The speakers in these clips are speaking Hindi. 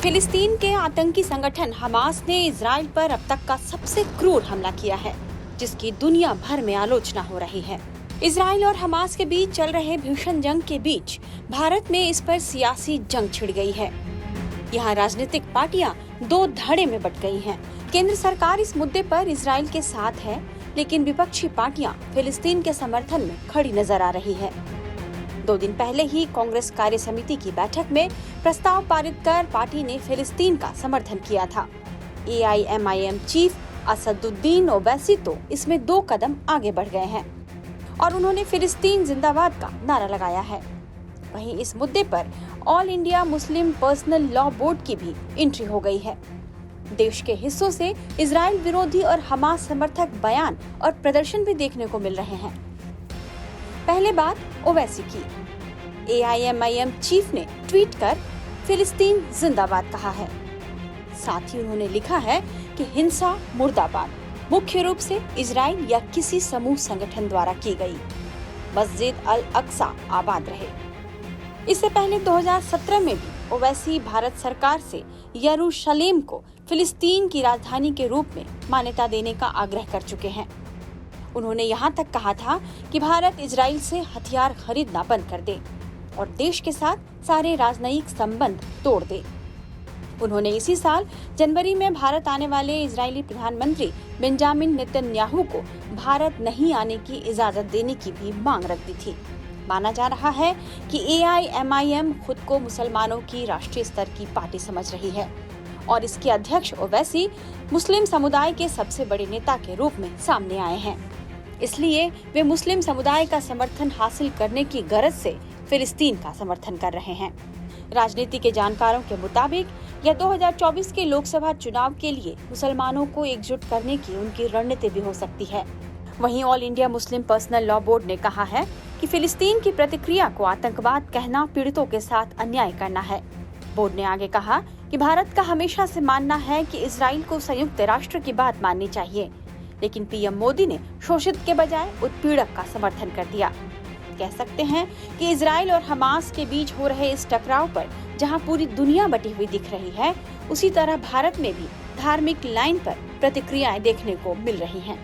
फिलिस्तीन के आतंकी संगठन हमास ने इजराइल पर अब तक का सबसे क्रूर हमला किया है, जिसकी दुनिया भर में आलोचना हो रही है। इजराइल और हमास के बीच चल रहे भीषण जंग के बीच भारत में इस पर सियासी जंग छिड़ गई है। यहाँ राजनीतिक पार्टियां दो धड़े में बट गई हैं। केंद्र सरकार इस मुद्दे पर इजराइल के साथ है, लेकिन विपक्षी पार्टियां फिलिस्तीन के समर्थन में खड़ी नजर आ रही है। 2 दिन पहले ही कांग्रेस कार्य समिति की बैठक में प्रस्ताव पारित कर पार्टी ने फिलिस्तीन का समर्थन किया था। AIMIM चीफ असदुद्दीन ओवैसी तो इसमें 2 कदम आगे बढ़ गए हैं और उन्होंने फिलिस्तीन जिंदाबाद का नारा लगाया है। वहीं इस मुद्दे पर all India Muslim personal law board की भी एंट्री हो गई है। देश के हिस्सों से इजराइल विरोधी और हमास समर्थक बयान और प्रदर्शन भी देखने को मिल रहे हैं। पहले बात ओवैसी की। AIMIM चीफ ने ट्वीट कर फिलिस्तीन जिंदाबाद कहा है। साथ ही उन्होंने लिखा है कि हिंसा मुर्दाबाद, मुख्य रूप से इजराइल या किसी समूह संगठन द्वारा की गई। मस्जिद अल अक्सा आबाद रहे। इससे पहले 2017 में भी ओवैसी भारत सरकार से यरूशलेम को फिलिस्तीन की राजधानी के रूप में मान्यता देने का आग्रह कर चुके हैं। उन्होंने यहाँ तक कहा था कि भारत इजराइल से हथियार खरीदना बंद कर दे और देश के साथ सारे राजनयिक संबंध तोड़ दे। उन्होंने इसी साल जनवरी में भारत आने वाले इजरायली प्रधानमंत्री बेंजामिन नेतन्याहू को भारत नहीं आने की इजाजत देने की भी मांग रख दी थी। माना जा रहा है कि AIMIM खुद को मुसलमानों की राष्ट्रीय स्तर की पार्टी समझ रही है और इसके अध्यक्ष ओवैसी मुस्लिम समुदाय के सबसे बड़े नेता के रूप में सामने आए हैं। इसलिए वे मुस्लिम समुदाय का समर्थन हासिल करने की गरज से फिलिस्तीन का समर्थन कर रहे हैं। राजनीति के जानकारों के मुताबिक यह 2024 के लोकसभा चुनाव के लिए मुसलमानों को एकजुट करने की उनकी रणनीति भी हो सकती है। वहीं all India Muslim personal law board ने कहा है कि फिलिस्तीन की प्रतिक्रिया को आतंकवाद कहना पीड़ितों के साथ अन्याय करना है। बोर्ड ने आगे कहा कि भारत का हमेशा से मानना है कि इजराइल को संयुक्त राष्ट्र की बात माननी चाहिए, लेकिन PM मोदी ने शोषित के बजाय उत्पीड़क का समर्थन कर दिया। कह सकते हैं कि इजराइल और हमास के बीच हो रहे इस टकराव पर जहां पूरी दुनिया बटी हुई दिख रही है, उसी तरह भारत में भी धार्मिक लाइन पर प्रतिक्रियाएं देखने को मिल रही हैं।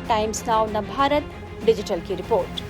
टाइम्स नाउ न भारत डिजिटल की रिपोर्ट।